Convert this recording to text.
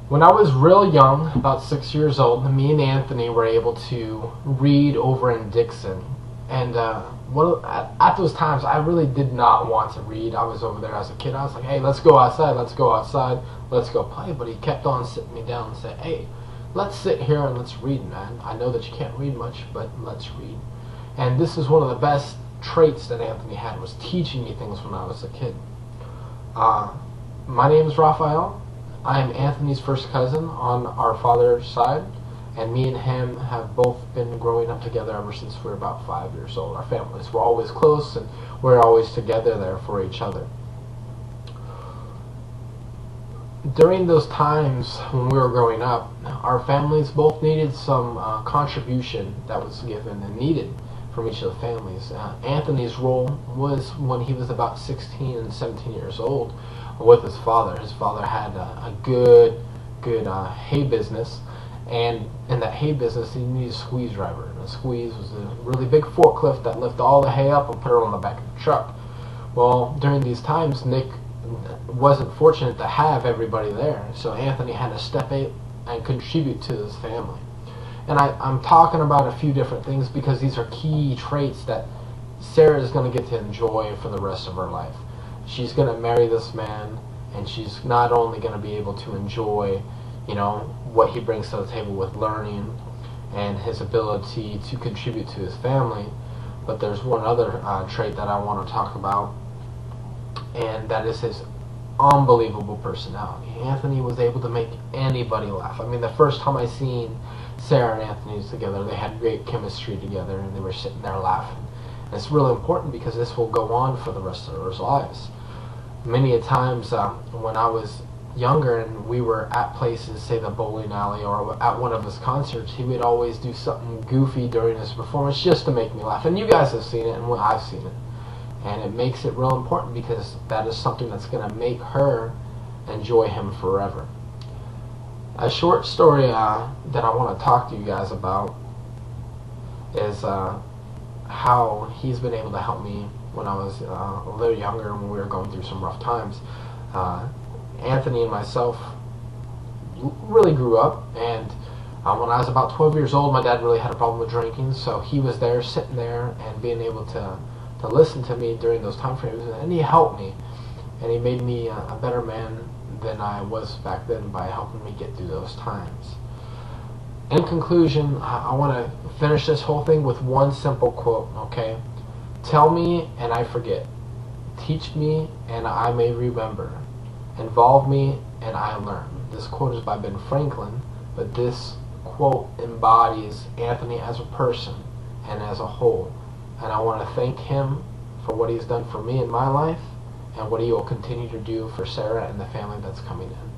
When I was real young, about 6 years old, me and Anthony were able to read over in Dixon. And at those times, I really did not want to read. I was over there as a kid. I was like, hey, let's go outside, let's go outside, let's go play. But he kept on sitting me down and said, hey, let's sit here and let's read, man. I know that you can't read much, but let's read. And this is one of the best traits that Anthony had, was teaching me things when I was a kid. Uh, my name is Raphael. I am Anthony's first cousin on our father's side, and me and him have both been growing up together ever since we were about 5 years old. Our families were always close, and we're always together there for each other. During those times when we were growing up, our families both needed some contribution that was given and needed from each of the families. Anthony's role was when he was about 16 and 17 years old with his father. His father had a good hay business, and in that hay business he needed a squeeze driver. And a squeeze was a really big forklift that lifted all the hay up and put it on the back of the truck. Well, during these times, Nick wasn't fortunate to have everybody there, so Anthony had to step in and contribute to his family. And I'm talking about a few different things because these are key traits that Sarah is going to get to enjoy for the rest of her life. She's going to marry this man, and she's not only going to be able to enjoy, what he brings to the table with learning and his ability to contribute to his family, but there's one other trait that I want to talk about, and that is his unbelievable personality. Anthony was able to make anybody laugh. I mean, the first time I seen Sarah and Anthony together, they had great chemistry together, and they were sitting there laughing. And it's really important because this will go on for the rest of their lives. Many a times when I was younger and we were at places, say the bowling alley or at one of his concerts, he would always do something goofy during his performance just to make me laugh. And you guys have seen it, and I've seen it. And it makes it real important because that is something that's going to make her enjoy him forever. A short story that I want to talk to you guys about is how he's been able to help me when I was a little younger and when we were going through some rough times. Anthony and myself really grew up, and when I was about 12 years old, my dad really had a problem with drinking, so he was there, sitting there, and being able to listen to me during those time frames, and he helped me, and he made me a better man than I was back then by helping me get through those times. In conclusion, I want to finish this whole thing with one simple quote, okay? Tell me and I forget. Teach me and I may remember. Involve me and I learn. This quote is by Ben Franklin, but this quote embodies Anthony as a person and as a whole. And I want to thank him for what he's done for me in my life and what he will continue to do for Sarah and the family that's coming in.